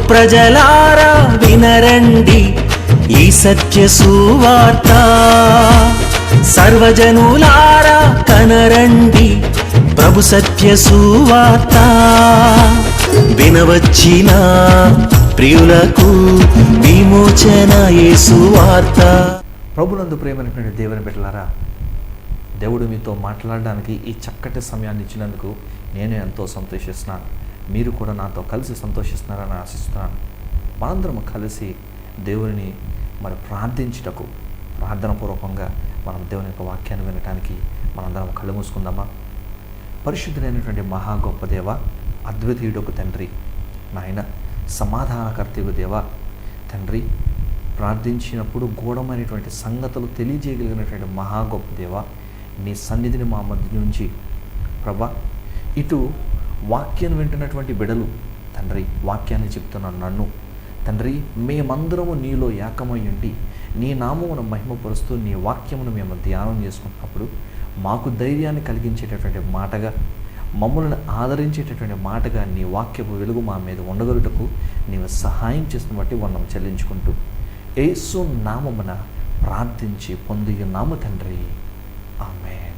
ప్రజలారా వినరండి ఈ సత్య సువార్త, సర్వజనులారా కనరండి ప్రభు సత్య సువార్త. వినవచ్చిన ప్రియులకు విమోచన యేసు వార్త. ప్రభునందు ప్రేమైనటువంటి దేవుని బిడ్డలారా, దేవుడు మీతో మాట్లాడడానికి ఈ చక్కటి సమయాన్ని ఇచ్చినందుకు నేను ఎంతో సంతోషిస్తున్నాను. మీరు కూడా నాతో కలిసి సంతోషిస్తున్నారని ఆశిస్తున్నాను. మనందరం కలిసి దేవుని ప్రార్థించుటకు, ప్రార్థనపూర్వకంగా మనం దేవుని యొక్క వాక్యాన్ని వినటానికి మనందరం కళ్ళు మూసుకుందామా. పరిశుద్ధుడైనటువంటి మహా గొప్ప దేవ, అద్వితీయుడకు తండ్రి, నాయన సమాధానకర్తకు దేవ తండ్రి, ప్రార్థించినప్పుడు గూఢమైనటువంటి సంగతులు తెలియజేయగలిగినటువంటి మహా గొప్ప దేవ, నీ సన్నిధిని మా మధ్య నుంచి ప్రభా, ఇటు వాక్యాన్ని వింటున్నటువంటి బిడలు తండ్రి, వాక్యాన్ని చెప్తున్న నన్ను తండ్రి, మేమందరము నీలో ఏకమై ఉండి నీ నామమును మహిమపరుస్తూ నీ వాక్యమును మేము ధ్యానం చేసుకున్నప్పుడు మాకు ధైర్యాన్ని కలిగించేటటువంటి మాటగా, మమ్మల్ని ఆదరించేటటువంటి మాటగా నీ వాక్యపు వెలుగు మా మీద ఉండగలుగుటకు నీవు సహాయం చేసిన బట్టి వందనం చెల్లించుకుంటూ యేసు నామమున ప్రార్థించి పొందియున్నాము తండ్రి, ఆమేన్.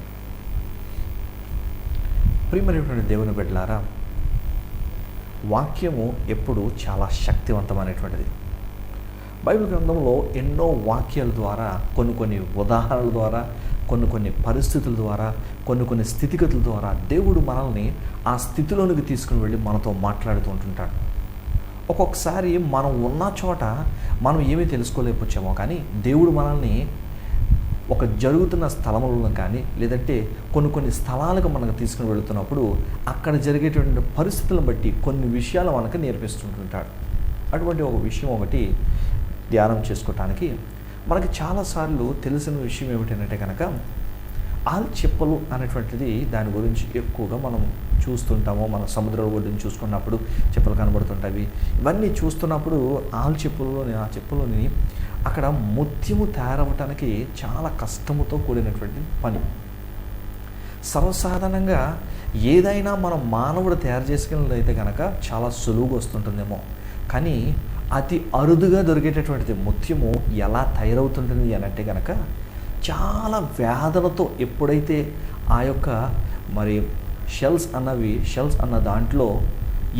ప్రియమైనటువంటి దేవుని బిడ్డలారా, వాక్యము ఎప్పుడు చాలా శక్తివంతమైనటువంటిది. బైబిల్ గ్రంథంలో ఎన్నో వాక్యాల ద్వారా, కొన్ని ఉదాహరణల ద్వారా, కొన్ని పరిస్థితుల ద్వారా, కొన్ని స్థితిగతుల ద్వారా దేవుడు మనల్ని ఆ స్థితిలోనికి తీసుకుని వెళ్ళి మనతో మాట్లాడుతూ ఉంటుంటాడు. ఒక్కొక్కసారి మనం ఉన్న చోట మనం ఏమీ తెలుసుకోలేకపోవచ్చేమో, కానీ దేవుడు మనల్ని ఒక జరుగుతున్న స్థలములను కానీ, లేదంటే కొన్ని స్థలాలకు మనకు తీసుకుని వెళుతున్నప్పుడు అక్కడ జరిగేటువంటి పరిస్థితులను బట్టి కొన్ని విషయాలు మనకు నేర్పిస్తుంటుంటాడు. అటువంటి ఒక విషయం ఒకటి ధ్యానం చేసుకోవటానికి మనకి చాలాసార్లు తెలిసిన విషయం ఏమిటంటే కనుక, ఆల్చిప్పలు అనేటువంటిది, దాని గురించి ఎక్కువగా మనం చూస్తుంటాము. మన సముద్రం ఒడ్డుని చూసుకున్నప్పుడు చెప్పులు కనబడుతుంటాయి. ఇవన్నీ చూస్తున్నప్పుడు ఆ చెప్పులోని అక్కడ ముత్యము తయారవటానికి చాలా కష్టముతో కూడినటువంటి పని. సర్వసాధారణంగా ఏదైనా మనం మానవుడు తయారు చేసుకున్నదైతే కనుక చాలా సులువుగా వస్తుంటుందేమో, కానీ అతి అరుదుగా దొరికేటటువంటిది ముత్యము ఎలా తయారవుతుంటుంది అని అంటే కనుక, చాలా వేదనతో ఎప్పుడైతే ఆ యొక్క షెల్స్ అన్న దాంట్లో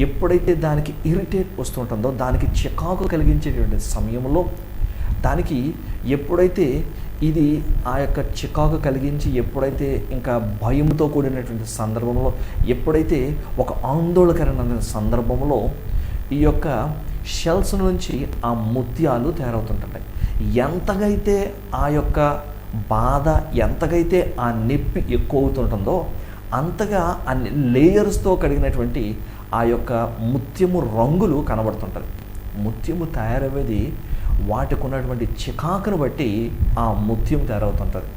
ఎప్పుడైతే దానికి ఇరిటేట్ వస్తుంటుందో, దానికి చికాకు కలిగించేటువంటి సమయంలో, దానికి ఎప్పుడైతే ఇది ఆ యొక్క చికాకు కలిగించి, ఎప్పుడైతే ఇంకా భయంతో కూడినటువంటి సందర్భంలో, ఎప్పుడైతే ఒక ఆందోళనకరమైన సందర్భంలో ఈ యొక్క షెల్స్ నుంచి ఆ ముత్యాలు తయారవుతుంటాయి. ఎంతగైతే ఆ యొక్క బాధ, ఎంతగైతే ఆ నొప్పి ఎక్కువ అవుతుంటుందో అంతగా అన్ని లేయర్స్తో కడిగినటువంటి ఆ యొక్క ముత్యము రంగులు కనబడుతుంటుంది. ముత్యము తయారయ్యేది వాటికి ఉన్నటువంటి చికాకును బట్టి ఆ ముత్యం తయారవుతుంటుంది.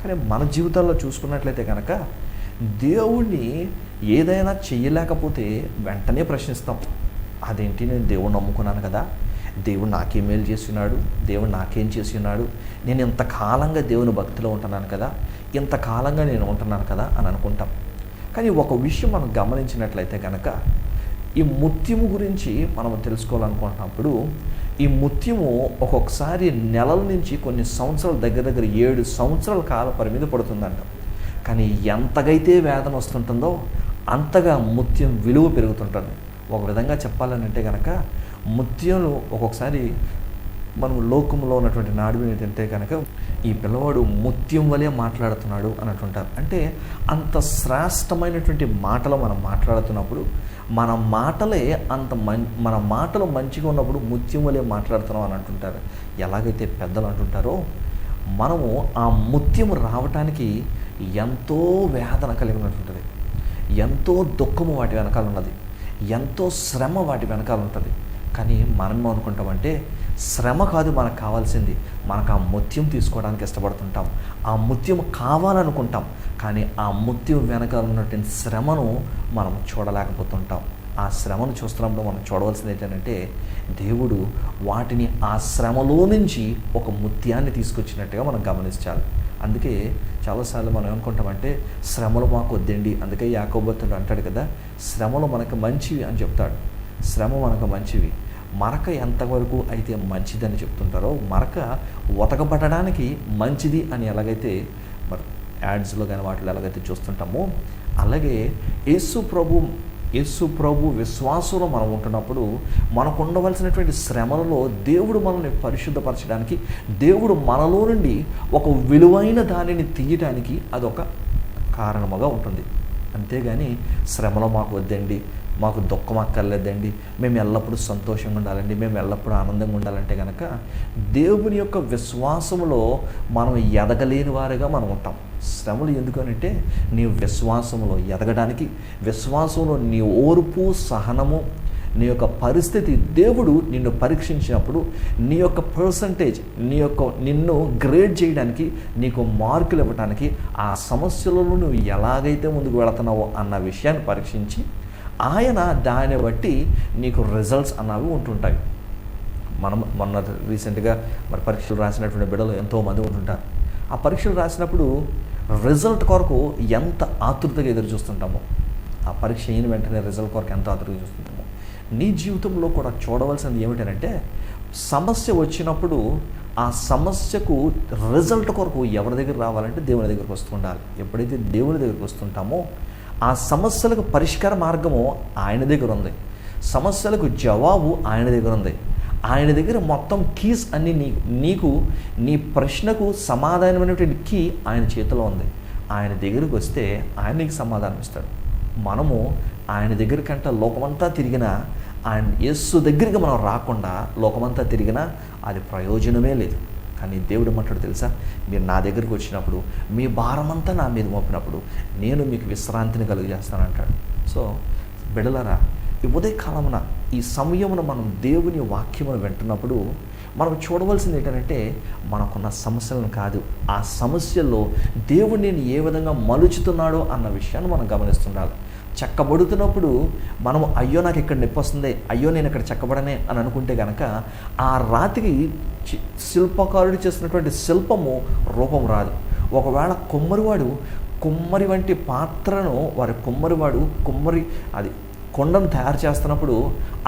కానీ మన జీవితాల్లో చూసుకున్నట్లయితే కనుక, దేవుణ్ణి ఏదైనా చెయ్యలేకపోతే వెంటనే ప్రశ్నిస్తాం. అదేంటి, నేను దేవుణ్ణి నమ్ముకున్నాను కదా, దేవుడు నాకేం మేలు చేసి ఉన్నాడు, దేవుడు నాకేం చేసి ఉన్నాడు, నేను ఇంతకాలంగా దేవుని భక్తిలో ఉంటున్నాను కదా, ఇంతకాలంగా నేను ఉంటున్నాను కదా అని అనుకుంటాం. కానీ ఒక విషయం మనం గమనించినట్లయితే కనుక, ఈ ముత్యము గురించి మనం తెలుసుకోవాలనుకుంటున్నప్పుడు, ఈ ముత్యము ఒక్కొక్కసారి నెలల నుంచి కొన్ని సంవత్సరాల దగ్గర 7 సంవత్సరాల కాల పరిమితి పడుతుందంట. కానీ ఎంతగైతే వేదన వస్తుంటుందో అంతగా ముత్యం విలువ పెరుగుతుంటుంది. ఒక విధంగా చెప్పాలని అంటే కనుక, ముత్యాలు ఒక్కొక్కసారి మనం లోకంలో ఉన్నటువంటి నాడు ఏంటంటే కనుక, ఈ పిల్లవాడు ముత్యం వలె మాట్లాడుతున్నాడు అని అంటుంటారు. అంటే అంత శ్రేష్టమైనటువంటి మాటలు మనం మాట్లాడుతున్నప్పుడు, మన మాటలు మంచిగా ఉన్నప్పుడు ముత్యం వలె మాట్లాడుతున్నాం అని అంటుంటారు. ఎలాగైతే పెద్దలు అంటుంటారో, మనము ఆ ముత్యము రావటానికి ఎంతో వేదన కలిగి ఉన్నట్టుంటుంది, ఎంతో దుఃఖము వాటి వెనకాల ఉన్నది, ఎంతో శ్రమ వాటి వెనకాల ఉంటుంది. కానీ మనం అనుకుంటామంటే, శ్రమ కాదు మనకు కావాల్సింది, మనకు ఆ ముత్యం తీసుకోవడానికి ఇష్టపడుతుంటాం, ఆ ముత్యం కావాలనుకుంటాం. కానీ ఆ ముత్యం వెనకాల ఉన్నటువంటి శ్రమను మనం చూడలేకపోతుంటాం. ఆ శ్రమను చూస్తున్నప్పుడు మనం చూడవలసింది ఏంటంటే, దేవుడు వాటిని ఆ శ్రమలో నుంచి ఒక ముత్యాన్ని తీసుకొచ్చినట్టుగా మనం గమనించాలి. అందుకే చాలాసార్లు మనం ఏమనుకుంటామంటే, శ్రమలు మాకు వద్దండి, అందుకే యాకోబు అంటాడు కదా, శ్రమలు మనకు మంచివి అని చెప్తాడు. శ్రమ మనకు మంచివి. మరక ఎంతవరకు అయితే మంచిదని చెప్తుంటారో మరక ఉతకబడడానికి మంచిది అని ఎలాగైతే మరి యాడ్స్లో కానీ వాటిలో ఎలాగైతే చూస్తుంటామో, అలాగే యేసు ప్రభు విశ్వాసంలో మనం ఉంటున్నప్పుడు మనకు ఉండవలసినటువంటి శ్రమలలో దేవుడు మనల్ని పరిశుద్ధపరచడానికి, దేవుడు మనలో నుండి ఒక విలువైన దానిని తీయటానికి అదొక కారణముగా ఉంటుంది. అంతేగాని శ్రమలో మాకు వద్దండి, మాకు దుఃఖం అక్కర్లేదండి, మేము ఎల్లప్పుడూ సంతోషంగా ఉండాలండి, మేము ఎల్లప్పుడూ ఆనందంగా ఉండాలంటే కనుక దేవుని యొక్క విశ్వాసంలో మనం ఎదగలేని వారుగా మనం ఉంటాం. శ్రమలు ఎందుకనంటే నీ విశ్వాసంలో ఎదగడానికి, విశ్వాసంలో నీ ఓర్పు సహనము, నీ యొక్క పరిస్థితి దేవుడు నిన్ను పరీక్షించినప్పుడు నీ యొక్క పర్సంటేజ్, నిన్ను గ్రేడ్ చేయడానికి, నీకు మార్కులు ఇవ్వడానికి, ఆ సమస్యలలో నువ్వు ఎలాగైతే ముందుకు వెళుతున్నావో అన్న విషయాన్ని పరీక్షించి ఆయన దాన్ని బట్టి నీకు రిజల్ట్స్ అన్నవి ఉంటుంటాయి. మనం మొన్న రీసెంట్గా మరి పరీక్షలు రాసినటువంటి బిడ్డలు ఎంతోమంది ఉంటుంటారు. ఆ పరీక్షలు రాసినప్పుడు రిజల్ట్ కొరకు ఎంత ఆతృతగా ఎదురు చూస్తుంటామో, ఆ పరీక్ష అయిన వెంటనే రిజల్ట్ కొరకు ఎంత ఆతృతగా చూస్తుంటామో, నీ జీవితంలో కూడా చూడవలసింది ఏమిటంటే సమస్య వచ్చినప్పుడు ఆ సమస్యకు రిజల్ట్ కొరకు ఎవరి దగ్గర రావాలంటే దేవుని దగ్గరకు వస్తూ ఉండాలి. ఎప్పుడైతే దేవుని దగ్గరకు వస్తుంటామో ఆ సమస్యలకు పరిష్కార మార్గము ఆయన దగ్గర ఉంది, సమస్యలకు జవాబు ఆయన దగ్గర ఉంది. ఆయన దగ్గర మొత్తం కీస్ అన్నీ నీకు నీ ప్రశ్నకు సమాధానమైనటువంటి కీ ఆయన చేతిలో ఉంది. ఆయన దగ్గరికి వస్తే ఆయన నీకు సమాధానం ఇస్తాడు. మనము ఆయన దగ్గర కంటే లోకమంతా తిరిగినా, ఆయన యేసు దగ్గరికి మనం రాకుండా లోకమంతా తిరిగినా అది ప్రయోజనమే లేదు. కానీ దేవుడు ఏమంటాడు తెలుసా, మీరు నా దగ్గరికి వచ్చినప్పుడు మీ భారమంతా నా మీద మోపినప్పుడు నేను మీకు విశ్రాంతిని కలుగజేస్తానంటాడు. సో బిడ్డలారా, ఈ ఉదయకాలమున ఈ సమయమున మనం దేవుని వాక్యమును వింటున్నప్పుడు మనం చూడవలసింది ఏంటంటే మనకున్న సమస్యలను కాదు, ఆ సమస్యల్లో దేవుడు నేను ఏ విధంగా మలుచుతున్నాడో అన్న విషయాన్ని మనం గమనిస్తుండాలి. చెక్కబడుతున్నప్పుడు మనము అయ్యో నాకు ఇక్కడ నొప్పి వస్తుంది, అయ్యో నేను ఇక్కడ చెక్కబడనే అని అనుకుంటే కనుక ఆ రాతికి శిల్పకారుడు చేసినటువంటి శిల్పము రూపం రాదు. ఒకవేళ కుమ్మరి వంటి పాత్రను కుమ్మరి అది కొండను తయారు చేస్తున్నప్పుడు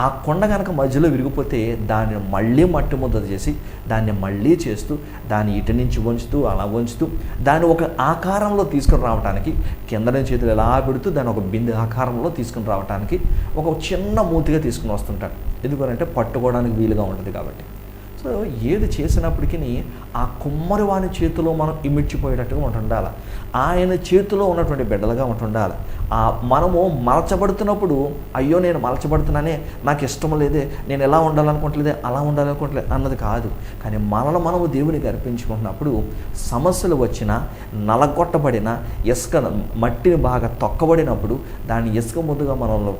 ఆ కొండ కనుక మధ్యలో విరిగిపోతే దాన్ని మళ్ళీ మట్టి ముద్ద చేసి దాన్ని మళ్ళీ చేస్తూ దాన్ని ఇటు నుంచి వంచుతూ అలా వంచుతూ దాన్ని ఒక ఆకారంలో తీసుకుని రావడానికి, కింద నుంచి చేతులు ఎలా పెడుతూ దాన్ని ఒక బిందె ఆకారంలో తీసుకుని రావడానికి ఒక చిన్న మూతిగా తీసుకుని వస్తుంటాడు. ఎందుకంటే పట్టుకోవడానికి వీలుగా ఉంటుంది కాబట్టి. సో ఏది చేసినప్పటికీ ఆ కుమ్మరి వాని చేతిలో మనం ఇమిడ్చిపోయేటట్టుగా ఉంటుండాలి, ఆయన చేతిలో ఉన్నటువంటి బిడ్డలుగా ఉంటుండాలి. మనము మలచబడుతున్నప్పుడు అయ్యో నేను మలచబడుతున్నానే, నాకు ఇష్టం లేదే, నేను ఎలా ఉండాలనుకోవట్లేదే, అలా ఉండాలనుకోవట్లేదు అన్నది కాదు. కానీ మనము దేవునికి అర్పించుకుంటున్నప్పుడు సమస్యలు వచ్చినా, నలగొట్టబడిన ఇసుక మట్టిని బాగా తొక్కబడినప్పుడు దాన్ని ఇసుక ముందుగా మనలో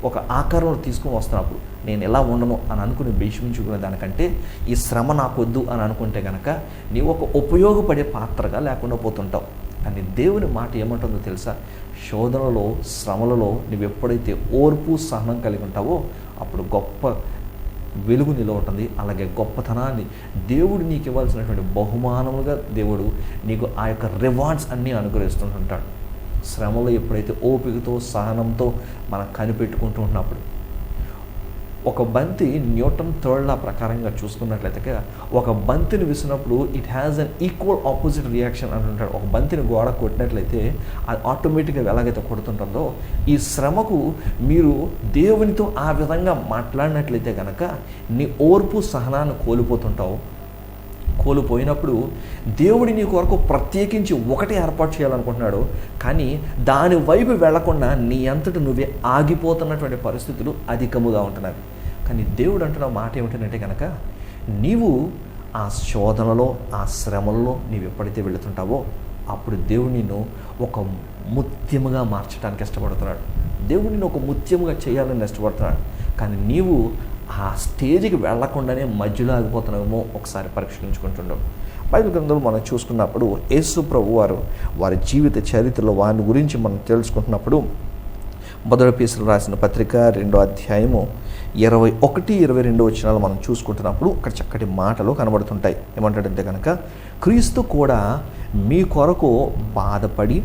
ఒక ఆకారంలో తీసుకుని వస్తున్నప్పుడు నేను ఎలా ఉండను అని అనుకుని భీష్మించుకునే దానికంటే ఈ శ్రమ నాకొద్దు అని అనుకుంటే కనుక నీవు ఒక ఉపయోగపడే పాత్రగా లేకుండా పోతుంటావు. కానీ దేవుని మాట ఏమంటుందో తెలుసా, శోధనలో శ్రమలలో నువ్వు ఎప్పుడైతే ఓర్పు సహనం కలిగి ఉంటావో అప్పుడు గొప్ప వెలుగు నిలవటుంది. అలాగే గొప్పతనాన్ని దేవుడు నీకు ఇవ్వాల్సినటువంటి బహుమానములుగా దేవుడు నీకు ఆ యొక్క రివార్డ్స్ అన్నీ అనుగ్రహిస్తుంటాడు. శ్రమలో ఎప్పుడైతే ఓపికతో సహనంతో మనం కనిపెట్టుకుంటూ ఉన్నప్పుడు, ఒక బంతి న్యూటన్ థర్డ్ లా ప్రకారంగా చూసుకున్నట్లయితే ఒక బంతిని విసినప్పుడు it has an equal opposite reaction అని ఉంటాడు. ఒక బంతిని గోడ కొట్టినట్లయితే అది ఆటోమేటిక్గా ఎలాగైతే కొడుతుంటుందో ఈ శ్రమకు మీరు దేవునితో ఆ విధంగా మాట్లాడినట్లయితే కనుక నీ ఓర్పు సహనాన్ని కోల్పోయినప్పుడు దేవుడి నీ కొరకు ప్రత్యేకించి ఒకటి ఏర్పాటు చేయాలనుకుంటున్నాడు. కానీ దాని వైపు వెళ్లకుండా నీ అంతటి నువ్వే ఆగిపోతున్నటువంటి పరిస్థితులు అధికముగా ఉంటున్నాయి. కానీ దేవుడు అంటున్న మాట ఏమిటంటే కనుక నీవు ఆ శోధనలో, ఆ శ్రమలలో నీవు ఎప్పుడైతే వెళుతుంటావో అప్పుడు దేవుడు నిన్ను ఒక ముత్యముగా మార్చడానికి ఇష్టపడుతున్నాడు. దేవుడు నిన్ను ఒక ముత్యముగా చేయాలని ఇష్టపడుతున్నాడు. కానీ నీవు ఆ స్టేజ్కి వెళ్లకుండానే మధ్యలో ఆగిపోతున్నామో ఒకసారి పరీక్షించుకుంటున్నాం. బైబిల్ గ్రంథంలో మనం చూసుకున్నప్పుడు యేసు ప్రభు వారి జీవిత చరిత్రలో వారి గురించి మనం తెలుసుకుంటున్నప్పుడు మొదటి పేతురు రాసిన పత్రిక 2వ అధ్యాయము 21-22 వచనాలు మనం చూసుకుంటున్నప్పుడు అక్కడ చక్కటి మాటలు కనబడుతుంటాయి. ఏమంటాడంటే కనుక క్రీస్తు కూడా మీ కొరకు బాధపడి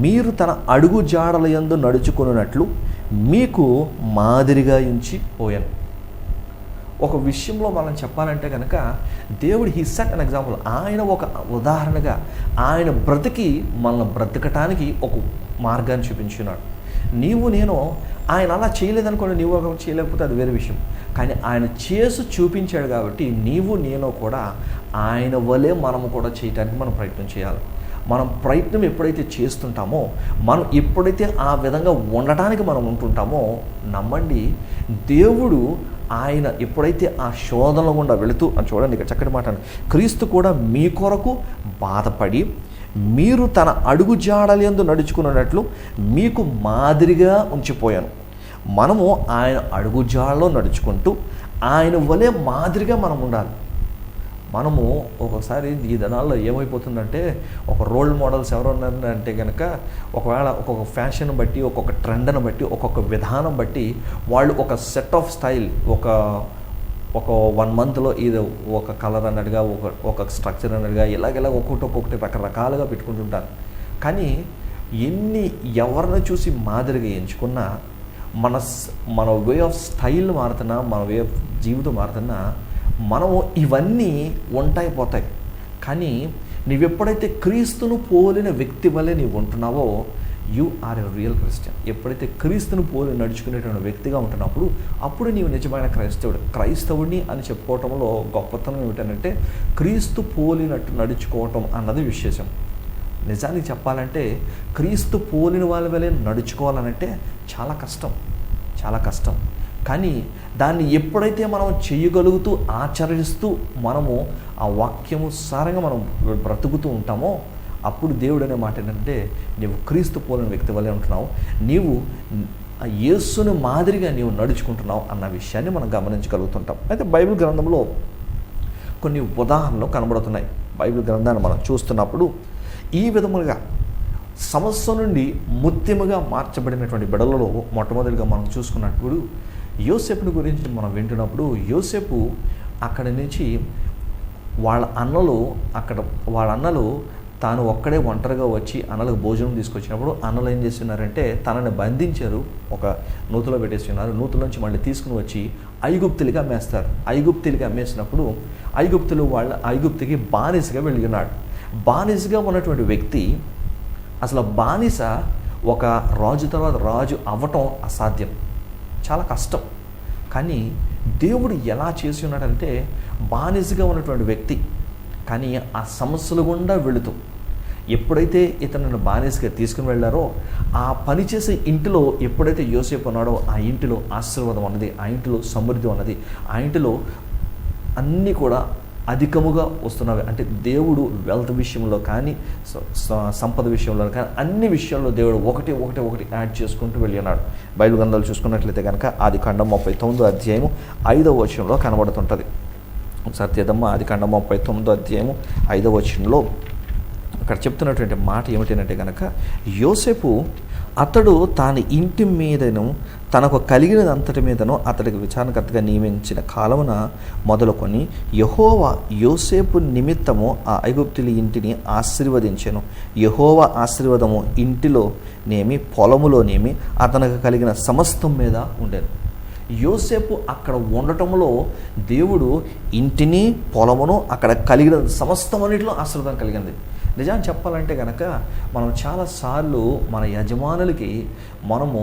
మీరు తన అడుగు జాడల యందు నడుచుకున్నట్లు మీకు మాదిరిగా ఉంచి పోయాను. ఒక విషయంలో మనం చెప్పాలంటే కనుక దేవుడు హి సెట్ అన్ ఎగ్జాంపుల్. ఆయన ఒక ఉదాహరణగా ఆయన బ్రతికి మనల్ని బ్రతకటానికి ఒక మార్గాన్ని చూపించున్నాడు. నీవు నేను ఆయన అలా చేయలేదనుకోండి, నీవు ఒక చేయలేకపోతే అది వేరే విషయం. కానీ ఆయన చేసి చూపించాడు కాబట్టి నీవు నేను కూడా ఆయన వలె మనము కూడా చేయడానికి మనం ప్రయత్నం చేయాలి. మనం ప్రయత్నం ఎప్పుడైతే చేస్తుంటామో, మనం ఎప్పుడైతే ఆ విధంగా ఉండటానికి మనం ఉంటుంటామో, నమ్మండి దేవుడు ఆయన ఎప్పుడైతే ఆ శోధనలో గుండా వెళుతూ అని చూడండి ఇక్కడ చక్కటి మాట, క్రీస్తు కూడా మీ కొరకు బాధపడి మీరు తన అడుగు జాడలందు నడుచుకున్నట్లు మీకు మాదిరిగా ఉంచిపోయాను. మనము ఆయన అడుగు జాడలో నడుచుకుంటూ ఆయన వలె మాదిరిగా మనం ఉండాలి. మనము ఒకసారి ఈ దినాల్లో ఏమైపోతుందంటే, ఒక రోల్ మోడల్స్ ఎవరు ఉన్నారంటే కనుక ఒకవేళ ఒక్కొక్క ఫ్యాషన్ బట్టి, ఒక్కొక్క ట్రెండ్ని బట్టి, ఒక్కొక్క విధానం బట్టి వాళ్ళు ఒక సెట్ ఆఫ్ స్టైల్ ఒక 1 మంత్లో ఇది ఒక కలర్ అన్నట్టుగా, ఒక స్ట్రక్చర్ అన్నట్టుగా ఇలాగ ఒక్కొక్కటి రకరకాలుగా పెట్టుకుంటుంటారు. కానీ ఎవరిని చూసి మాదిరిగా ఎంచుకున్నా మన వే ఆఫ్ స్టైల్ మారుతున్నా, మన వే ఆఫ్ జీవితం మారుతున్నా, మనము ఇవన్నీ ఉంటాయిపోతాయి. కానీ నీవెప్పుడైతే క్రీస్తును పోలిన వ్యక్తి వల్లే నీవు ఉంటున్నావో, you are a real Christian. ఎప్పుడైతే క్రీస్తును పోలి నడుచుకునేటువంటి వ్యక్తిగా ఉంటున్నప్పుడు అప్పుడు నీవు నిజమైన క్రైస్తవుడిని అని చెప్పుకోవటంలో గొప్పతనం ఏమిటంటే, క్రీస్తు పోలినట్టు నడుచుకోవటం అన్నది విశేషం. నిజానికి చెప్పాలంటే క్రీస్తు పోలిన వాళ్ళ వల్లే నడుచుకోవాలనంటే చాలా కష్టం. కానీ దాన్ని ఎప్పుడైతే మనం చేయగలుగుతూ ఆచరిస్తూ మనము ఆ వాక్యము సారంగా మనం బ్రతుకుతూ ఉంటామో, అప్పుడు దేవుడు అనే మాట ఏంటంటే, నీవు క్రీస్తు పోలిన వ్యక్తి వల్లే ఉంటున్నావు, నీవు యేసుని మాదిరిగా నీవు నడుచుకుంటున్నావు అన్న విషయాన్ని మనం గమనించగలుగుతుంటాం. అయితే బైబిల్ గ్రంథంలో కొన్ని ఉదాహరణలు కనబడుతున్నాయి. బైబిల్ గ్రంథాన్ని మనం చూస్తున్నప్పుడు ఈ విధములుగా సమస్య నుండి ముత్యముగా మార్చబడినటువంటి బిడ్డలలో మొట్టమొదటిగా మనం చూసుకున్నప్పుడు యోసేపుని గురించి మనం వింటున్నప్పుడు, యోసేపు అక్కడి నుంచి వాళ్ళ అన్నలు తాను ఒక్కడే ఒంటరిగా వచ్చి అన్నలకు భోజనం తీసుకొచ్చినప్పుడు అన్నలు ఏం చేస్తున్నారంటే తనని బంధించారు, ఒక నూతులో పెట్టేస్తున్నారు. నూతుల నుంచి మళ్ళీ తీసుకుని వచ్చి ఐగుప్తులకి అమ్మేస్తారు. ఐగుప్తులకి అమ్మేసినప్పుడు ఐగుప్తుకి బానిసగా వెళ్ళినాడు. బానిసగా ఉన్నటువంటి వ్యక్తి, అసలు బానిస ఒక రాజు తర్వాత రాజు అవ్వటం అసాధ్యం, చాలా కష్టం. కానీ దేవుడు ఎలా చేసి ఉన్నాడంటే, బానిసగా ఉన్నటువంటి వ్యక్తి కానీ ఆ సమస్యల గుండా వెళుతూ ఎప్పుడైతే ఇతను బానిసగా తీసుకుని వెళ్ళారో, ఆ పనిచేసే ఇంటిలో ఎప్పుడైతే యోసేపు ఉన్నాడో ఆ ఇంటిలో ఆశీర్వాదం ఉన్నది, ఆ ఇంటిలో సమృద్ధి ఉన్నది, ఆ ఇంటిలో అన్నీ కూడా అధికముగా వస్తున్నవి. అంటే దేవుడు వెల్త్ విషయంలో కానీ, సంపద విషయంలో కానీ, అన్ని విషయాల్లో దేవుడు ఒకటి యాడ్ చేసుకుంటూ వెళ్ళినాడు. బైబిల్ గ్రంథాలు చూసుకున్నట్లయితే కనుక ఆదికాండం 39వ అధ్యాయము 5వ వచనంలో కనబడుతుంటుంది. ఒకసారి తీద్దామా, ఆదికాండం 39వ అధ్యాయము 5వ వచనంలో అక్కడ చెప్తున్నటువంటి మాట ఏమిటంటే కనుక, యోసేపు అతడు తాని ఇంటి మీదను తనకు కలిగినదంతటి మీదను అతడికి విచారణకర్తగా నియమించిన కాలమున మొదలుకొని యెహోవా యోసేపు నిమిత్తము ఆ ఐగుప్తుల ఇంటిని ఆశీర్వదించెను. యెహోవా ఆశీర్వాదము ఇంటిలోనేమి పొలములోనేమి అతనికి కలిగిన సమస్తం మీద ఉండేది. యోసేపు అక్కడ ఉండటంలో దేవుడు ఇంటిని పొలమును అక్కడ కలిగిన సమస్తమన్నిటిలో ఆశీర్వాదం కలిగింది. నిజాన్ని చెప్పాలంటే కనుక మనం చాలాసార్లు మన యజమానులకి మనము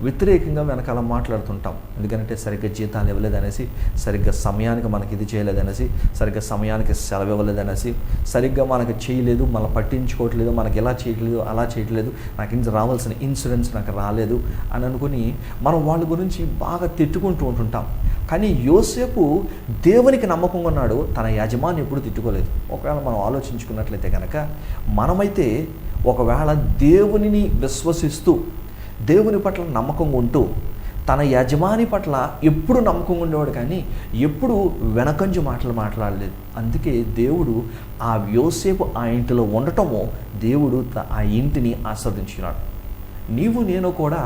వ్యతిరేకంగా వెనకాల మాట్లాడుతుంటాం. ఎందుకంటే సరిగ్గా జీతాలు ఇవ్వలేదనేసి, సరిగ్గా సమయానికి మనకి ఇది చేయలేదనేసి, సరిగ్గా సమయానికి సెలవు ఇవ్వలేదనేసి, సరిగ్గా మనకి చేయలేదు, మనం పట్టించుకోవట్లేదు, మనకి ఎలా చేయట్లేదు, అలా చేయట్లేదు, నాకు రావాల్సిన ఇన్సూరెన్స్ నాకు రాలేదు అని అనుకుని మనం వాళ్ళ గురించి బాగా తిట్టుకుంటూ ఉంటుంటాం. కానీ యోసేపు దేవునికి నమ్మకంగా ఉన్నాడు, తన యజమాని ఎప్పుడు తిట్టుకోలేదు. ఒకవేళ మనం ఆలోచించుకున్నట్లయితే కనుక మనమైతే ఒకవేళ దేవునిని విశ్వసిస్తూ దేవుని పట్ల నమ్మకంగా ఉంటూ తన యజమాని పట్ల ఎప్పుడు నమ్మకంగా ఉండేవాడు, కానీ ఎప్పుడు వెనకంజు మాట్లాడలేదు. అందుకే దేవుడు ఆ యోసేపు ఆ ఇంటిలో ఉండటము దేవుడు ఆ ఇంటిని ఆస్వాదించినాడు. నీవు నేను కూడా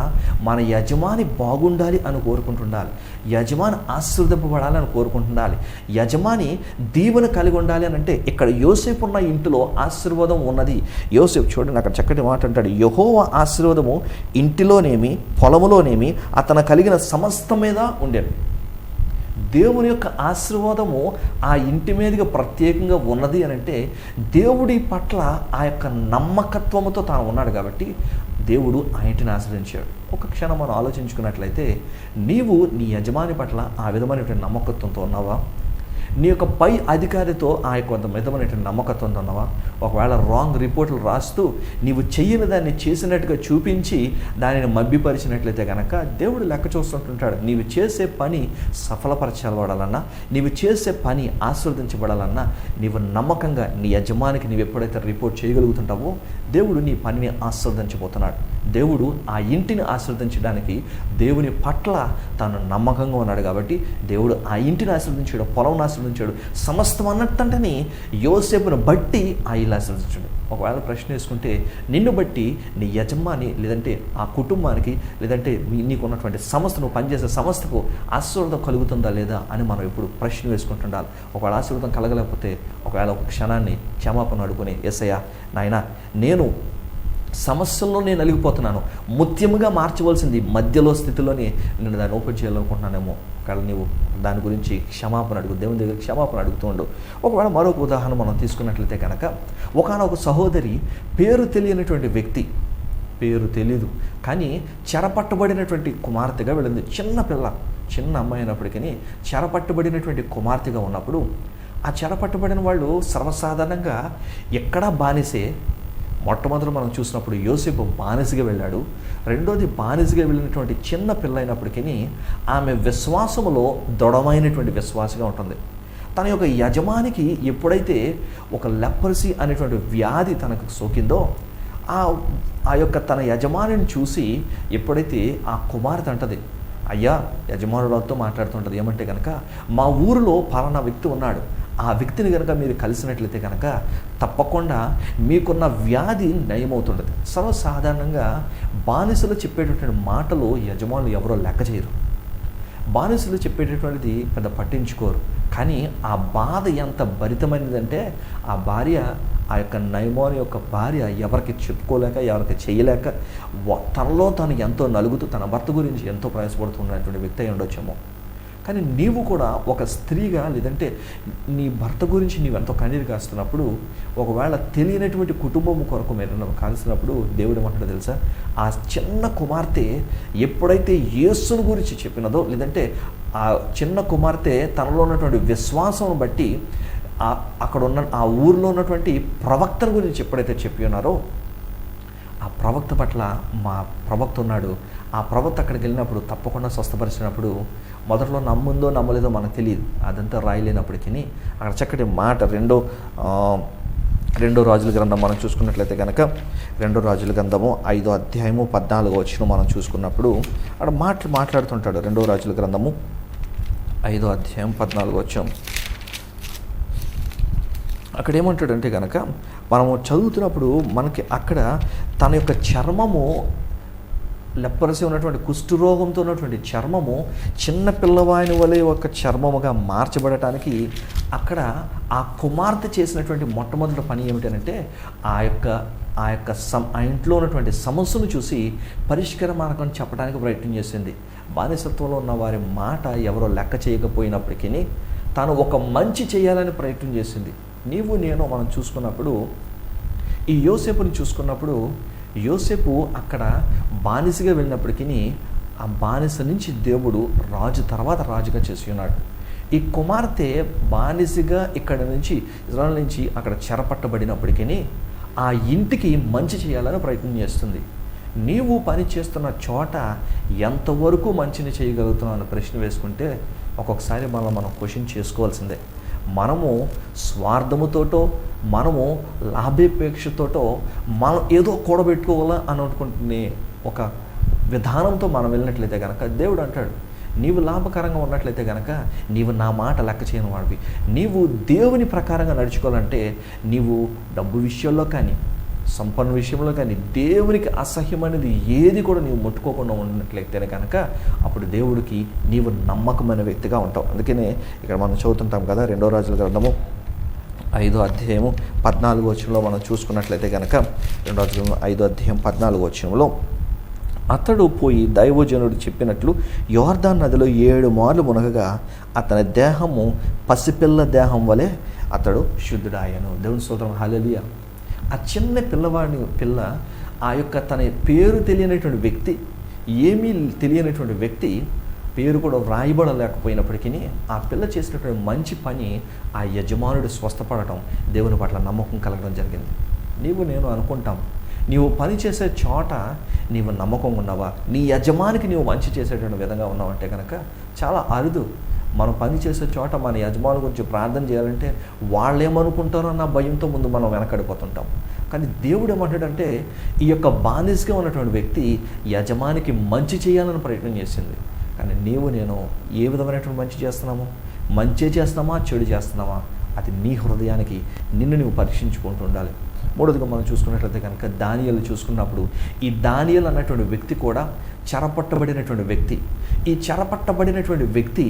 మన యజమాని బాగుండాలి అని కోరుకుంటుండాలి, యజమాని ఆశీర్వదింపబడాలి అని కోరుకుంటుండాలి, యజమాని దీవెన కలిగి ఉండాలి అని అంటే ఇక్కడ యోసేపు ఉన్న ఇంటిలో ఆశీర్వాదం ఉన్నది. యోసేపు చూడండి అక్కడ చక్కటి మాట అంటాడు, యెహోవా ఆశీర్వాదము ఇంటిలోనేమి పొలములోనేమి అతను కలిగిన సమస్తం మీద ఉండేది. దేవుని యొక్క ఆశీర్వాదము ఆ ఇంటి మీదుగా ప్రత్యేకంగా ఉన్నది అని అంటే దేవుడి పట్ల ఆ యొక్క నమ్మకత్వముతో తాను ఉన్నాడు కాబట్టి దేవుడు ఆ ఇంటిని ఆశ్రయించాడు. ఒక క్షణం మనం ఆలోచించుకున్నట్లయితే నీవు నీ యజమాని పట్ల ఆ విధమైనటువంటి నమ్మకత్వంతో ఉన్నావా? నీ యొక్క పై అధికారితో ఆ యొక్క విధమైనటువంటి నమ్మకత్వంతో ఉన్నావా? ఒకవేళ రాంగ్ రిపోర్టులు రాస్తూ నీవు చెయ్యని దాన్ని చేసినట్టుగా చూపించి దానిని మభ్యపరిచినట్లయితే కనుక దేవుడు లెక్క చూస్తుంటుంటాడు. నీవు చేసే పని సఫలపరచబడాలన్నా, నీవు చేసే పని ఆశీర్వదించబడాలన్నా నీవు నమ్మకంగా నీ యజమానికి నీవు ఎప్పుడైతే రిపోర్ట్ చేయగలుగుతుంటావో దేవుడు నీ పనిని ఆశీర్వదించబోతున్నాడు. దేవుడు ఆ ఇంటిని ఆశీర్వదించడానికి దేవుని పట్ల తాను నమ్మకంగా ఉన్నాడు కాబట్టి దేవుడు ఆ ఇంటిని ఆశీర్వదించాడు, పొలం ఆశీర్వదించాడు, సమస్తం అన్నట్టంటని యోసేపును బట్టి ఆ ఇల్లు ఆశీర్వదించాడు. ఒకవేళ ప్రశ్న వేసుకుంటే నిన్ను బట్టి నీ యజమాని లేదంటే ఆ కుటుంబానికి లేదంటే నీకున్నటువంటి సంస్థ, నువ్వు పనిచేసే సంస్థకు ఆశీర్వాదం కలుగుతుందా లేదా అని మనం ఇప్పుడు ప్రశ్న వేసుకుంటుండాలి. ఒకవేళ ఆశీర్వాదం కలగలేకపోతే ఒకవేళ ఒక క్షణాన్ని క్షమాపణ అడుగుని, యేసయ్యా నాయనా నేను సమస్యల్లో నేను నలిగిపోతున్నాను, ముత్యముగా మార్చవలసింది మధ్యలో స్థితిలోనే నేను దాన్ని ఓపెన్ చేయాలనుకుంటున్నానేమో, ఒకవేళ నీవు దాని గురించి క్షమాపణ అడుగు, దేవుని దగ్గర క్షమాపణ అడుగుతూ ఉండు. ఒకవేళ మరొక ఉదాహరణ మనం తీసుకున్నట్లయితే కనుక ఒకానొక సహోదరి పేరు తెలియనటువంటి వ్యక్తి, పేరు తెలీదు కానీ చెరపట్టబడినటువంటి కుమార్తెగా వెళ్ళింది. చిన్న పిల్ల, చిన్న అమ్మాయి అయినప్పటికీ చెరపట్టబడినటువంటి కుమార్తెగా ఉన్నప్పుడు ఆ చెరపట్టబడిన వాళ్ళు సర్వసాధారణంగా ఎక్కడా బానిసే. మొట్టమొదటి మనం చూసినప్పుడు యోసేపు బానిసగా వెళ్ళాడు. రెండోది బానిసగా వెళ్ళినటువంటి చిన్న పిల్ల అయినప్పటికీ ఆమె విశ్వాసములో దృఢమైనటువంటి విశ్వాసగా ఉంటుంది. తన యొక్క యజమానికి ఎప్పుడైతే ఒక లెపరసీ అనేటువంటి వ్యాధి తనకు సోకిందో ఆ యొక్క తన యజమానిని చూసి ఎప్పుడైతే ఆ కుమార్తె అంటది, అయ్యా యజమానులతో మాట్లాడుతుంటుంది ఏమంటే కనుక మా ఊరిలో పలానా వ్యక్తి ఉన్నాడు, ఆ వ్యక్తిని కనుక మీరు కలిసినట్లయితే కనుక తప్పకుండా మీకున్న వ్యాధి నయమవుతుంటుంది. సర్వసాధారణంగా బానిసలు చెప్పేటటువంటి మాటలు యజమానులు ఎవరో లెక్క చేయరు, బానిసలు చెప్పేటటువంటిది పెద్ద పట్టించుకోరు. కానీ ఆ బాధ ఎంత భరితమైనదంటే ఆ భార్య, ఆ యొక్క నయమోని యొక్క భార్య ఎవరికి చెప్పుకోలేక ఎవరికి చేయలేక తనలో తను ఎంతో నలుగుతూ తన భర్త గురించి ఎంతో ప్రయాసపడుతున్నటువంటి వ్యక్తి అయి ఉండొచ్చేమో. కానీ నీవు కూడా ఒక స్త్రీగా లేదంటే నీ భర్త గురించి నీవు ఎంతో కన్నీరు కాస్తున్నప్పుడు ఒకవేళ తెలియనటువంటి కుటుంబం కొరకు మీరు కాల్సినప్పుడు దేవుడు ఏమంటాడో తెలుసా? ఆ చిన్న కుమార్తె ఎప్పుడైతే యేసుని గురించి చెప్పినదో లేదంటే ఆ చిన్న కుమార్తె తనలో ఉన్నటువంటి విశ్వాసం బట్టి అక్కడ ఉన్న ఆ ఊరిలో ఉన్నటువంటి ప్రవక్తల గురించి ఎప్పుడైతే చెప్పి ఉన్నారో ఆ ప్రవక్త పట్ల మా ప్రవక్త ఉన్నాడు, ఆ ప్రవక్త అక్కడికి వెళ్ళినప్పుడు తప్పకుండా స్వస్థపరిచినప్పుడు మొదట్లో నమ్ముందో నమ్మలేదో మనకు తెలియదు, అదంతా రాయలేనప్పటికీ అక్కడ చక్కటి మాట రెండో రాజుల గ్రంథం మనం చూసుకున్నట్లయితే కనుక రెండో రాజుల గ్రంథము 5వ అధ్యాయము 14వ వచనం మనం చూసుకున్నప్పుడు అక్కడ మాట్లాడుతుంటాడు. రెండో రాజుల గ్రంథము 5వ అధ్యాయం 14వ వచనం అక్కడ ఏమంటాడంటే కనుక మనము చదువుతున్నప్పుడు మనకి అక్కడ తన యొక్క చర్మము లెప్పరసి ఉన్నటువంటి కుష్ఠరోగంతో ఉన్నటువంటి చర్మము చిన్న పిల్లవాని వలె ఒక చర్మముగా మార్చబడటానికి అక్కడ ఆ కుమార్తె చేసినటువంటి మొట్టమొదటి పని ఏమిటంటే ఆ ఇంట్లో ఉన్నటువంటి సమస్యను చూసి పరిష్కార మార్గం చెప్పడానికి ప్రయత్నం చేసింది. బానిసత్వంలో ఉన్న వారి మాట ఎవరో లెక్క చేయకపోయినప్పటికీ తాను ఒక మంచి చేయాలని ప్రయత్నం చేసింది. నీవు నేను మనం చూసుకున్నప్పుడు ఈ యోసేపుని చూసుకున్నప్పుడు యోసేపు అక్కడ బానిసగా వెళ్ళినప్పటికీ ఆ బానిస నుంచి దేవుడు రాజు తర్వాత రాజుగా చేసి ఉన్నాడు. ఈ కుమార్తె బానిసగా ఇక్కడ నుంచి ఇజ్రాయెల్ నుంచి అక్కడ చెరపట్టబడినప్పటికీ ఆ ఇంటికి మంచి చేయాలని ప్రయత్నం చేస్తుంది. నీవు పని చేస్తున్న చోట ఎంతవరకు మంచిని చేయగలుగుతున్నావు అన్న ప్రశ్న వేసుకుంటే ఒక్కొక్కసారి మనం క్వశ్చన్ చేసుకోవాల్సిందే. మనము స్వార్థముతోటో మనము లాభాపేక్షతోటో మనం ఏదో కూడబెట్టుకోవాలా అని అనుకుంటునే ఒక విధానంతో మనం వెళ్ళినట్లయితే కనుక దేవుడు అంటాడు, నీవు లాభకరంగా ఉన్నట్లయితే కనుక నీవు నా మాట లెక్క చేయని వాడివి. నీవు దేవుని ప్రకారంగా నడుచుకోవాలంటే నీవు డబ్బు విషయంలో కానీ సంపన్న విషయంలో కానీ దేవునికి అసహ్యమైనది ఏది కూడా నీవు ముట్టుకోకుండా ఉన్నట్లయితేనే కనుక అప్పుడు దేవుడికి నీవు నమ్మకమైన వ్యక్తిగా ఉంటావు. అందుకనే ఇక్కడ మనం చదువుతుంటాం కదా, 2 రాజుల గ్రంథము 5వ అధ్యాయము 14వ వచనంలో మనం చూసుకున్నట్లయితే కనుక 2 రాజుల గ్రంథం 5వ అధ్యాయం 14వ వచనంలో, అతడు పోయి దైవజనుడు చెప్పినట్లు యోర్దాను నదిలో 7 మార్లు మునగగా అతని దేహము పసిపిల్ల దేహం వలె అతడు శుద్ధుడాయను. దేవుని స్తోత్రం, హల్లెలూయా. ఆ చిన్న పిల్ల ఆ యొక్క తన పేరు తెలియనటువంటి వ్యక్తి, ఏమీ తెలియనటువంటి వ్యక్తి, పేరు కూడా వ్రాయబడలేకపోయినప్పటికీ ఆ పిల్ల చేసినటువంటి మంచి పని ఆ యజమానుడు స్వస్థపడటం, దేవుని పట్ల నమ్మకం కలగడం జరిగింది. నీవు నేను అనుకుంటాం, నీవు పని చేసే చోట నీవు నమ్మకం ఉన్నావా, నీ యజమానికి నీవు మంచి చేసేటువంటి విధంగా ఉన్నావంటే కనుక చాలా అరుదు. మనం పని చేసే చోట మన యజమాని గురించి ప్రార్థన చేయాలంటే వాళ్ళు ఏమనుకుంటారో అన్న భయంతో ముందు మనం వెనకడిపోతుంటాం. కానీ దేవుడు ఏమంటాడంటే, ఈ యొక్క బానిసగా ఉన్నటువంటి వ్యక్తి యజమానికి మంచి చేయాలని ప్రయత్నం చేసింది. కానీ నీవు నేను ఏ విధమైనటువంటి మంచి చేస్తున్నాము? మంచి చేస్తున్నామా, చెడు చేస్తున్నామా? అది నీ హృదయానికి నిన్ను నువ్వు పరీక్షించుకుంటూ ఉండాలి. మూడోదిగా మనం చూసుకున్నట్లయితే కనుక దానియేలు చూసుకున్నప్పుడు, ఈ దానియేలు అన్నటువంటి వ్యక్తి కూడా చెరపట్టబడినటువంటి వ్యక్తి. ఈ చెరపట్టబడినటువంటి వ్యక్తి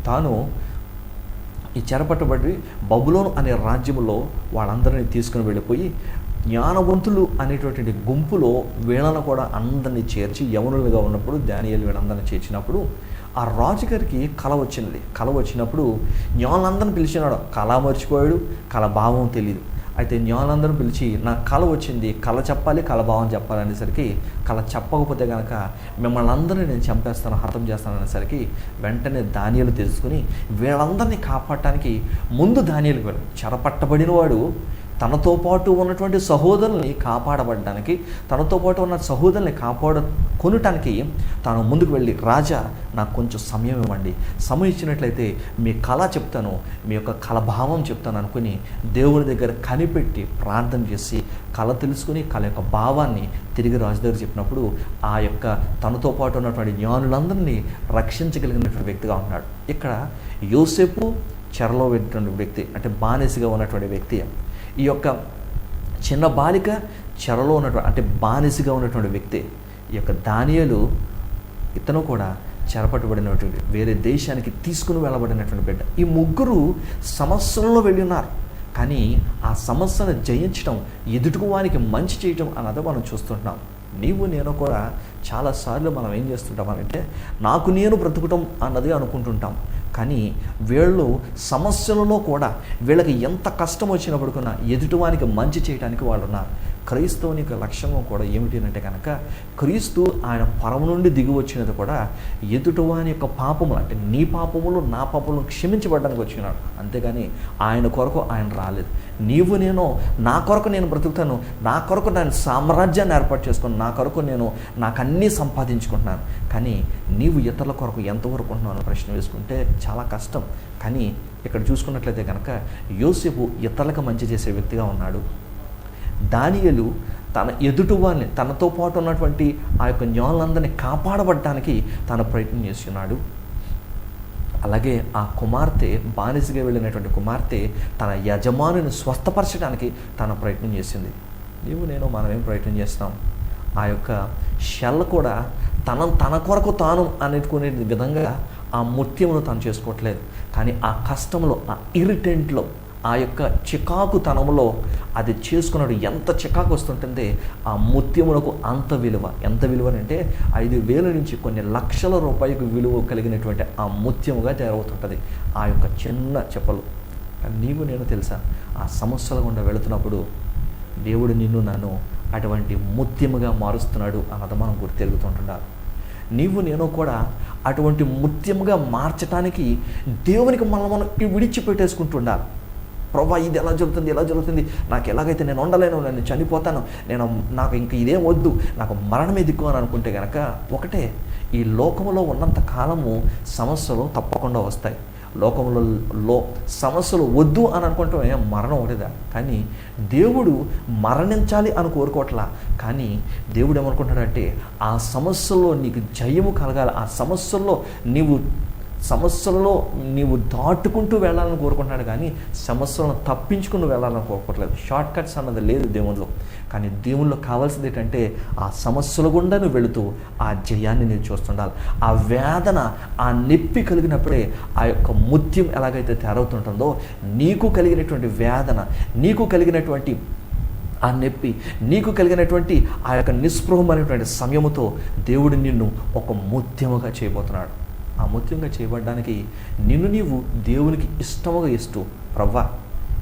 తాను ఈ చెరపట్టబడి బబులోను అనే రాజ్యంలో వాళ్ళందరినీ తీసుకుని వెళ్ళిపోయి జ్ఞానవంతులు అనేటువంటి గుంపులో వీళ్ళను కూడా అందరినీ చేర్చి యవనులుగా ఉన్నప్పుడు దానియేలు వీళ్ళందరినీ చేర్చినప్పుడు ఆ రాజుగారికి కళ వచ్చింది. కళ వచ్చినప్పుడు జ్ఞానులందరిని పిలిచినాడు. కళ మర్చిపోయాడు, కళ భావం తెలియదు. అయితే జ్ఞానులందరూ పిలిచి నాకు కళ వచ్చింది, కళ చెప్పాలి, కళ భావం చెప్పాలి అనేసరికి, కళ చెప్పకపోతే కనుక మిమ్మల్ని అందరినీ నేను చంపేస్తాను, హతం చేస్తాను అనేసరికి వెంటనే దానియేలు తెలుసుకుని వీళ్ళందరినీ కాపాడటానికి ముందు దానియేలుకి వెళ్ళాడు. చెరపట్టబడిన వాడు తనతో పాటు ఉన్నటువంటి సహోదరుల్ని కాపాడబడడానికి, తనతో పాటు ఉన్న సహోదరుల్ని కాపాడుకొనటానికి తాను ముందుకు వెళ్ళి, రాజా నాకు కొంచెం సమయం ఇవ్వండి, సమయం ఇచ్చినట్లయితే మీ కళ చెప్తాను, మీ యొక్క కళభావం చెప్తాను అనుకుని దేవుని దగ్గర కనిపెట్టి ప్రార్థన చేసి కళ తెలుసుకుని కళ యొక్క భావాన్ని తిరిగి రాజు దగ్గర చెప్పినప్పుడు ఆ యొక్క తనతో పాటు ఉన్నటువంటి జ్ఞానులందరినీ రక్షించగలిగినటువంటి వ్యక్తిగా ఉన్నాడు. ఇక్కడ యోసేపు చెరలో పెట్టినటువంటి వ్యక్తి, అంటే బానిసగా ఉన్నటువంటి వ్యక్తి. ఈ యొక్క చిన్న బాలిక చెరలో ఉన్నటువంటి, అంటే బానిసగా ఉన్నటువంటి వ్యక్తి. ఈ యొక్క దానియేలు ఇతను కూడా చెరపట్టబడినటువంటి వేరే దేశానికి తీసుకుని వెళ్ళబడినటువంటి బిడ్డ. ఈ ముగ్గురు సమస్యలలో వెళ్ళి ఉన్నారు. కానీ ఆ సమస్యను జయించడం, ఎదుటి వానికి మంచి చేయటం అన్నది మనం చూస్తుంటున్నాం. నీవు నేను కూడా చాలాసార్లు మనం ఏం చేస్తుంటామనంటే, నాకు నేను బ్రతుకుటం అన్నది అనుకుంటుంటాం. కానీ వీళ్ళు సమస్యలలో కూడా వీళ్ళకి ఎంత కష్టం వచ్చినప్పుడు కూడా ఎదుటివానికి మంచి చేయడానికి వాళ్ళు ఉన్నారు. క్రైస్తవుని యొక్క లక్ష్యం కూడా ఏమిటి అంటే కనుక, క్రీస్తు ఆయన పరము నుండి దిగి వచ్చినది కూడా ఎదుటివాని యొక్క పాపములు, అంటే నీ పాపములు నా పాపములు క్షమించబడడానికి వచ్చినాడు. అంతేగాని ఆయన కొరకు ఆయన రాలేదు. నీవు నేను నా కొరకు నేను బ్రతుకుతాను, నా కొరకు నేను సామ్రాజ్యాన్ని ఏర్పాటు చేసుకుని నా కొరకు నేను నాకన్నీ సంపాదించుకుంటున్నాను. కానీ నీవు ఇతరుల కొరకు ఎంతవరకు ఉంటున్నావు అని ప్రశ్న వేసుకుంటే చాలా కష్టం. కానీ ఇక్కడ చూసుకున్నట్లయితే కనుక యోసేపు ఇతరులకు మంచి చేసే వ్యక్తిగా ఉన్నాడు. దానియేలు తన ఎదుటివారిని, తనతో పాటు ఉన్నటువంటి ఆ యొక్క జ్ఞానులందరినీ కాపాడబడటానికి తాను ప్రయత్నం చేస్తున్నాడు. అలాగే ఆ కుమార్తె, బానిసగా వెళ్ళినటువంటి కుమార్తె తన యజమానిని స్వస్థపరచడానికి తన ప్రయత్నం చేసింది. నీవు నేను మనమేం ప్రయత్నం చేస్తాం? ఆ యొక్క షెల్ కూడా తన కొరకు తాను అనుకునే విధంగా ఆ ముత్యమును తాను చేసుకోవట్లేదు. కానీ ఆ కష్టంలో, ఆ ఇరిటెంట్లో, ఆ యొక్క చికాకు తనంలో అది చేసుకున్నాడు. ఎంత చికాకు వస్తుంటుంది ఆ ముత్యములకు అంత విలువ. ఎంత విలువ అంటే 5,000 నుంచి కొన్ని లక్షల రూపాయలకు విలువ కలిగినటువంటి ఆ ముత్యముగా తయారవుతుంటుంది ఆ యొక్క చిన్న చెప్పలు. నీవు నేను తెలుసా, ఆ సమస్యల గుండా వెళుతున్నప్పుడు దేవుడు నిన్ను నన్ను అటువంటి ముత్యముగా మారుస్తున్నాడు అన్నది మనం గుర్తెరుగుతుంటున్నారు. నీవు నేను కూడా అటువంటి ముత్యముగా మార్చడానికి దేవునికి మనం విడిచిపెట్టేసుకుంటుండాలి. ప్రభా ఇది ఎలా జరుగుతుంది, ఎలా జరుగుతుంది, నాకు ఎలాగైతే నేను ఉండలేను, నేను చనిపోతాను, నాకు ఇంక ఇదేం వద్దు, నాకు మరణమే దిక్కు అని అనుకుంటే కనుక, ఒకటే, ఈ లోకంలో ఉన్నంత కాలము సమస్యలు తప్పకుండా వస్తాయి. లోకంలో సమస్యలు వద్దు అని అనుకుంటే మరణం ఒకటిదా. కానీ దేవుడు మరణించాలి అని కోరుకోవట్లా. కానీ దేవుడు ఏమనుకుంటాడంటే ఆ సమస్యల్లో నీకు జయము కలగాలి, ఆ సమస్యల్లో నీవు సమస్యలలో నీవు దాటుకుంటూ వెళ్ళాలని కోరుకుంటున్నాడు, కానీ సమస్యలను తప్పించుకుని వెళ్ళాలని కోరుకోవట్లేదు. షార్ట్ కట్స్ అన్నది లేదు దేవునిలో. కానీ దేవునిలో కావాల్సింది ఏంటంటే ఆ సమస్యల గుండా నువ్వు వెళుతూ ఆ జయాన్ని నేను చూస్తుండాలి. ఆ వేదన, ఆ నొప్పి కలిగినప్పుడే ఆ యొక్క ముత్యం ఎలాగైతే తయారవుతుంటుందో, నీకు కలిగినటువంటి వేదన, నీకు కలిగినటువంటి ఆ నొప్పి, నీకు కలిగినటువంటి ఆ యొక్క నిస్పృహమైనటువంటి సమయముతో దేవుడు నిన్ను ఒక ముత్యముగా చేయబోతున్నాడు. ఆ ముత్యంగా చేయబడడానికి నిన్ను నీవు దేవునికి ఇష్టముగా ఇస్తూ, ప్రవ్వా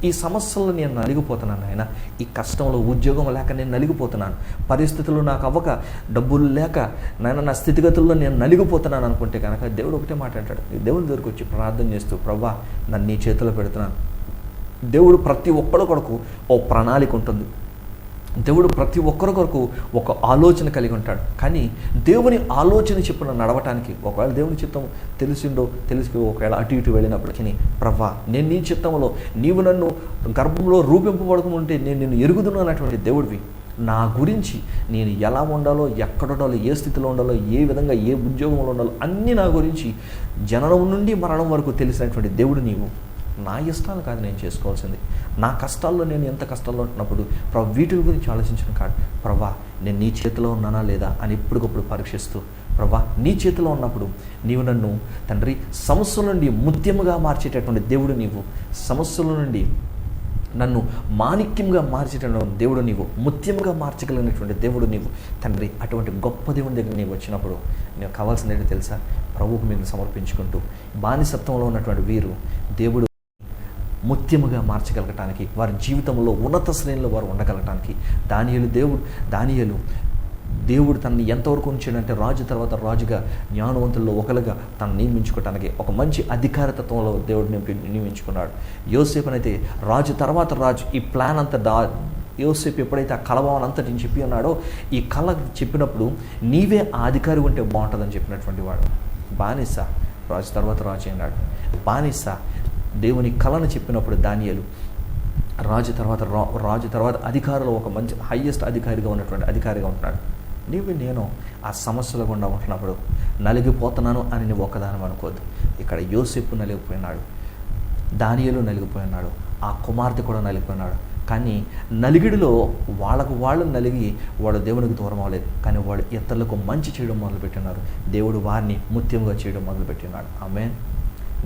ఈ సమస్యల్లో నేను నలిగిపోతున్నాను ఆయన, ఈ కష్టంలో ఉద్యోగం లేక నేను నలిగిపోతున్నాను, పరిస్థితులు నాకు అవ్వక, డబ్బులు లేక నాయన నా స్థితిగతుల్లో నేను నలిగిపోతున్నాను అనుకుంటే కనుక దేవుడు ఒకటే మాట అంటాడు. దేవుని దగ్గరికి వచ్చి ప్రార్థన చేస్తూ, ప్రవ్వా నన్ను నీ చేతిలో పెడుతున్నాను. దేవుడు ప్రతి ఒక్కరి కొరకు ఓ ప్రణాళిక ఉంటుంది. దేవుడు ప్రతి ఒక్కరి కొరకు ఒక ఆలోచన కలిగి ఉంటాడు. కానీ దేవుని ఆలోచన చెప్పిన నడవటానికి, ఒకవేళ దేవుని చిత్తం తెలిసి ఒకవేళ అటు ఇటు వెళ్ళినప్పటికీ, ప్రవ్వా నేను నీ చిత్తంలో, నీవు నన్ను గర్భంలో రూపింపబడకముంటే నేను నిన్ను ఎరుగుదును అన్నటువంటి దేవుడివి. నా గురించి నేను ఎలా ఉండాలో, ఎక్కడ ఉండాలో, ఏ స్థితిలో ఉండాలో, ఏ విధంగా ఏ ఉద్యోగంలో ఉండాలో అన్నీ నా గురించి జననం నుండి మరణం వరకు తెలిసినటువంటి దేవుడు నీవు. నా ఇష్టాలు కాదు నేను చేసుకోవాల్సింది. నా కష్టాల్లో నేను ఎంత కష్టాల్లో ఉంటున్నప్పుడు వీటి గురించి ఆలోచించడం కాదు, ప్రవ్వా నేను నీ చేతిలో ఉన్నానా లేదా అని ఎప్పటికప్పుడు పరీక్షిస్తూ, ప్రవ్వా నీ చేతిలో ఉన్నప్పుడు నీవు నన్ను తండ్రి సమస్యల నుండి ముత్యముగా మార్చేటటువంటి దేవుడు నీవు. సమస్యల నుండి నన్ను మాణిక్యంగా మార్చేటటువంటి దేవుడు నీవు, ముత్యముగా మార్చగలిగినటువంటి దేవుడు నీవు తండ్రి. అటువంటి గొప్ప దేవుని దగ్గర నీవు వచ్చినప్పుడు నేను కావాల్సింది ఏంటో తెలుసా? ప్రభువుకు మీరు సమర్పించుకుంటూ బానిసత్వంలో ఉన్నటువంటి వీరు దేవుడు ముత్యముగా మార్చగలగటానికి, వారి జీవితంలో ఉన్నత శ్రేణిలో వారు ఉండగలగటానికి దానియేలు దేవుడు తనని ఎంతవరకు ఉంచాడంటే, రాజు తర్వాత రాజుగా, జ్ఞానవంతుల్లో ఒకరుగా తను నియమించుకోవటానికి, ఒక మంచి అధికారతత్వంలో దేవుడు నియమించుకున్నాడు. యోసేపునైతే రాజు తర్వాత రాజు, ఈ ప్లాన్ అంతా యోసేపు ఎప్పుడైతే ఆ కలభావన అంతటిని చెప్పి ఉన్నాడో, ఈ కళ చెప్పినప్పుడు నీవే ఆ అధికారి ఉంటే బాగుంటుందని చెప్పినటువంటి వాడు. బానిస రాజు తర్వాత రాజు అన్నాడు. బానిస దేవుని కళను చెప్పినప్పుడు దానియేలు రాజు తర్వాత అధికారులు ఒక మంచి హయ్యెస్ట్ అధికారిగా ఉన్నటువంటి అధికారిగా ఉంటున్నాడు. నేను ఆ సమస్యల గుండా ఉంటున్నప్పుడు నలిగిపోతున్నాను అని నువ్వు ఒక్కదానం అనుకోవద్దు. ఇక్కడ యోసేపు నలిగిపోయినాడు, దానియేలు నలిగిపోయినాడు, ఆ కుమార్తె కూడా నలిగిపోయినాడు. కానీ నలిగిడిలో వాళ్ళు నలిగి వాడు దేవునికి దూరం అవ్వలేదు. కానీ వాడు ఇతరులకు మంచి చేయడం మొదలుపెట్టినారు. దేవుడు వారిని ముత్యంగా చేయడం మొదలుపెట్టినాడు. ఆమేన్.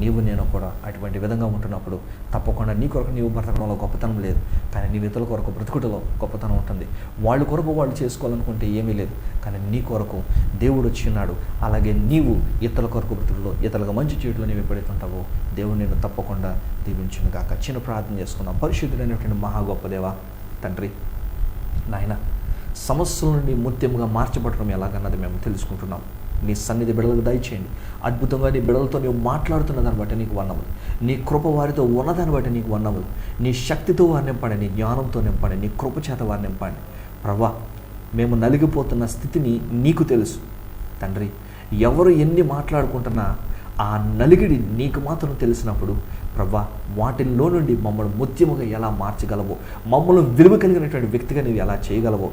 నీవు నేను కూడా అటువంటి విధంగా ఉంటున్నప్పుడు తప్పకుండా నీ కొరకు నీవు బ్రతకడంలో గొప్పతనం లేదు, కానీ నీ ఇతరుల కొరకు బ్రతుకుటలో గొప్పతనం ఉంటుంది. వాళ్ళ కొరకు వాళ్ళు చేసుకోవాలనుకుంటే ఏమీ లేదు, కానీ నీ కొరకు దేవుడు వచ్చినాడు. అలాగే నీవు ఇతరుల కొరకు బ్రతుకులో, ఇతరులకు మంచి చేయడంలో నీవు ఎప్పుడైతే ఉంటావో దేవుడు నేను తప్పకుండా దీవించును గాక. చిన్న ప్రార్థన చేసుకుందాం. పరిశుద్ధుడైనటువంటి మహా గొప్ప దేవా తండ్రి, నాయన సమస్యల నుండి ముత్యముగా మార్చబడటం ఎలాగన్నది మేము తెలుసుకుంటున్నాం. నీ సన్నిధి బిడలకు దయచేయండి. అద్భుతంగా నీ బిడలతో నీవు మాట్లాడుతున్న దాన్ని బట్టి నీకు వందములు. నీ కృప వారితో ఉన్నదాన్ని బట్టి నీకు వందములు. నీ శక్తితో వారిని నింపండి, నీ జ్ఞానంతో నింపండి, నీ కృప చేత వారిని నింపండి. ప్రభా మేము నలిగిపోతున్న స్థితిని నీకు తెలుసు తండ్రి. ఎవరు ఎన్ని మాట్లాడుకుంటున్నా ఆ నలిగిడి నీకు మాత్రం తెలిసినప్పుడు ప్రభా వాటిల్లో నుండి మమ్మల్ని ముత్యముగా ఎలా మార్చగలవో, మమ్మల్ని విలువ కలిగినటువంటి వ్యక్తిగా నీవు ఎలా చేయగలవో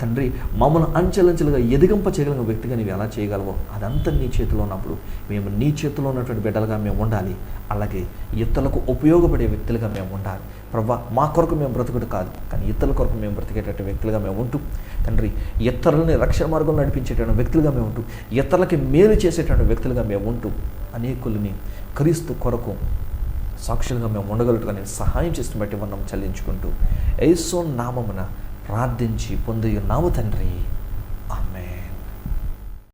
తండ్రి, మమ్మల్ని అంచెలంచెలుగా ఎదిగింప చేయగలిగిన వ్యక్తిగా నీవు ఎలా చేయగలవో అదంతా నీ చేతిలో ఉన్నప్పుడు మేము నీ చేతిలో ఉన్నటువంటి బిడ్డలుగా మేము ఉండాలి. అలాగే ఇతరులకు ఉపయోగపడే వ్యక్తులుగా మేము ఉండాలి. ప్రభా మా కొరకు మేము బ్రతుకుడు కాదు, కానీ ఇతరుల కొరకు మేము బ్రతికేటటువంటి వ్యక్తులుగా మేము ఉంటూ తండ్రి, ఇతరులని రక్షణ మార్గంలో నడిపించేటువంటి వ్యక్తులుగా మేము ఉంటూ, ఇతరులకి మేలు చేసేటువంటి వ్యక్తులుగా మేము ఉంటూ అనేకులని క్రీస్తు కొరకు సాక్షులుగా మేము ఉండగలుగుతుగా నేను సహాయం చేస్తున్న బట్టి మనం చెల్లించుకుంటూ యేసు నామమున ప్రార్థించి పొందియున్నాము తండ్రి.